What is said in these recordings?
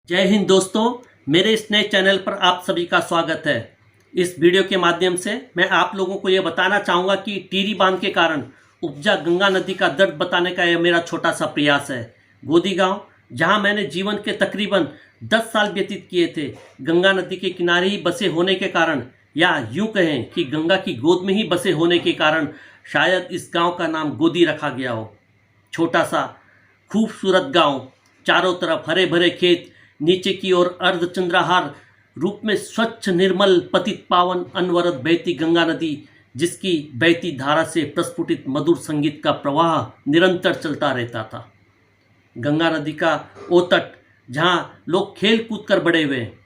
जय हिंद दोस्तों, मेरे इस नए चैनल पर आप सभी का स्वागत है। इस वीडियो के माध्यम से मैं आप लोगों को यह बताना चाहूँगा कि टिहरी बांध के कारण उपजा गंगा नदी का दर्द बताने का यह मेरा छोटा सा प्रयास है। गोदी गांव, जहां मैंने जीवन के तकरीबन 10 साल व्यतीत किए थे, गंगा नदी के किनारे ही बसे होने के कारण, या यूं कहें कि गंगा की गोद में ही बसे होने के कारण शायद इस गांव का नाम गोदी रखा गया हो। छोटा सा खूबसूरत गांव, चारों तरफ हरे भरे खेत, नीचे की ओर अर्धचंद्राहार रूप में स्वच्छ निर्मल पतित पावन अनवरत बहती गंगा नदी, जिसकी बहती धारा से प्रस्फुटित मधुर संगीत का प्रवाह निरंतर चलता रहता था। गंगा नदी का वो तट जहाँ लोग खेल कूद कर बड़े हुए हैं।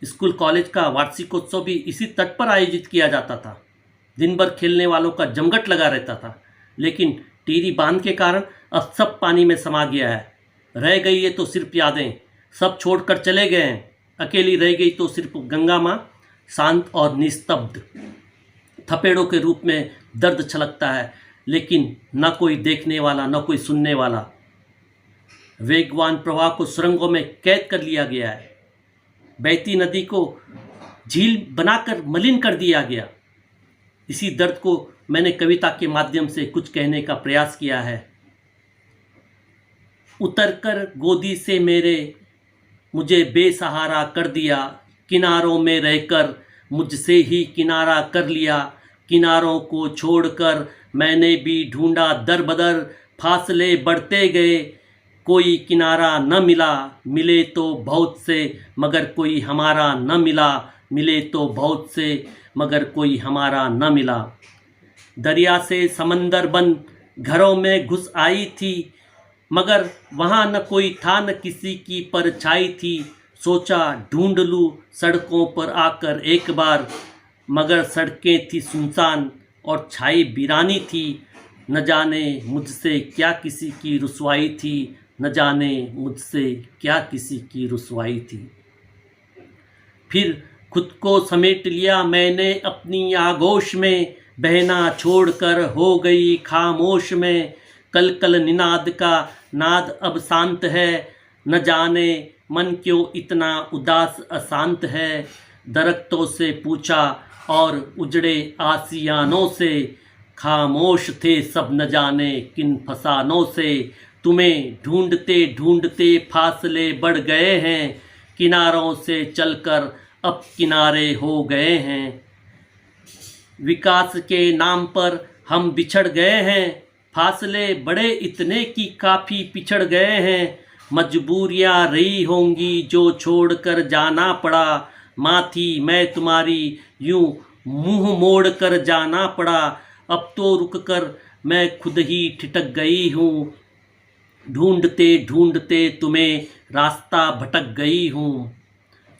स्कूल कॉलेज का वार्षिकोत्सव भी इसी तट पर आयोजित किया जाता था। दिन भर खेलने वालों का जमघट लगा रहता था, लेकिन टिहरी बांध के कारण अब सब पानी में समा गया है। रह गई है तो सिर्फ यादें, सब छोड़कर चले गए हैं। अकेली रह गई तो सिर्फ गंगा माँ, शांत और निस्तब्ध। थपेड़ों के रूप में दर्द छलकता है, लेकिन न कोई देखने वाला, न कोई सुनने वाला। वेगवान प्रवाह को सुरंगों में कैद कर लिया गया है। बहती नदी को झील बनाकर मलिन कर दिया गया। इसी दर्द को मैंने कविता के माध्यम से कुछ कहने का प्रयास किया है। उतरकर गोदी से मेरे मुझे बेसहारा कर दिया, किनारों में रहकर मुझसे ही किनारा कर लिया। किनारों को छोड़कर मैंने भी ढूंढा दर बदर, फासले बढ़ते गए, कोई किनारा न मिला। मिले तो बहुत से मगर कोई हमारा न मिला, मिले तो बहुत से मगर कोई हमारा न मिला। दरिया से समंदर बन घरों में घुस आई थी, मगर वहाँ न कोई था, न किसी की परछाई थी। सोचा ढूंढ लूँ सड़कों पर आकर एक बार, मगर सड़कें थी सुनसान और छाई वीरानी थी। न जाने मुझसे क्या किसी की रुसवाई थी, न जाने मुझसे क्या किसी की रुसवाई थी। फिर खुद को समेट लिया मैंने अपनी आगोश में, बहना छोड़कर हो गई खामोश में। कल कल निनाद का नाद अब शांत है, न जाने मन क्यों इतना उदास अशांत है। दरख्तों से पूछा और उजड़े आसियानों से, खामोश थे सब न जाने किन फसानों से। तुम्हें ढूंढते ढूंढते फासले बढ़ गए हैं, किनारों से चलकर अब किनारे हो गए हैं। विकास के नाम पर हम बिछड़ गए हैं, फासले बड़े इतने कि काफ़ी पिछड़ गए हैं। मजबूरियाँ रही होंगी जो छोड़कर जाना पड़ा, माँ थी मैं तुम्हारी यूं मुंह मोड़ कर जाना पड़ा। अब तो रुक कर मैं खुद ही ठिठक गई हूँ, ढूंढते ढूंढते तुम्हें रास्ता भटक गई हूँ।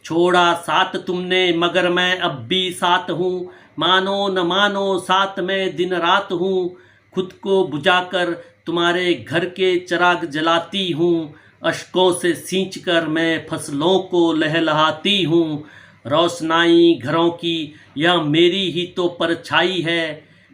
छोड़ा साथ तुमने मगर मैं अब भी साथ हूँ, मानो न मानो साथ में दिन रात हूँ। खुद को बुझाकर तुम्हारे घर के चिराग जलाती हूँ, अश्कों से सींचकर मैं फसलों को लहलहाती हूँ। रोशनाई घरों की यह मेरी ही तो परछाई है,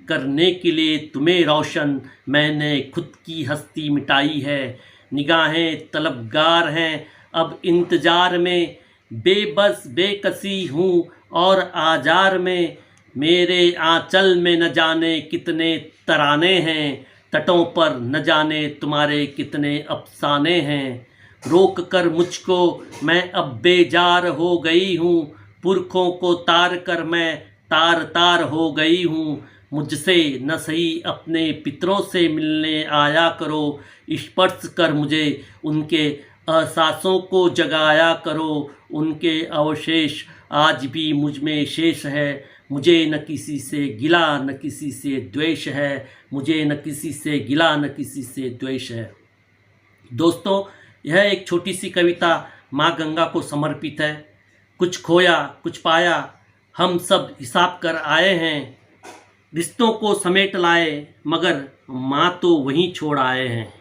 करने के लिए तुम्हें रोशन मैंने खुद की हस्ती मिटाई है। निगाहें तलबगार हैं अब इंतजार में, बेबस बेकसी हूँ और आजार में। मेरे आंचल में न जाने कितने तराने हैं, तटों पर न जाने तुम्हारे कितने अफसाने हैं। रोक कर मुझको मैं अब बेजार हो गई हूँ, पुरखों को तार कर मैं तार तार हो गई हूँ। मुझसे न सही अपने पितरों से मिलने आया करो, स्पर्श कर मुझे उनके एहसासों को जगाया करो। उनके अवशेष आज भी मुझ में शेष है, मुझे न किसी से गिला न किसी से द्वेष है, मुझे न किसी से गिला न किसी से द्वेष है। दोस्तों, यह एक छोटी सी कविता माँ गंगा को समर्पित है। कुछ खोया कुछ पाया, हम सब हिसाब कर आए हैं। रिश्तों को समेट लाए, मगर माँ तो वहीं छोड़ आए हैं।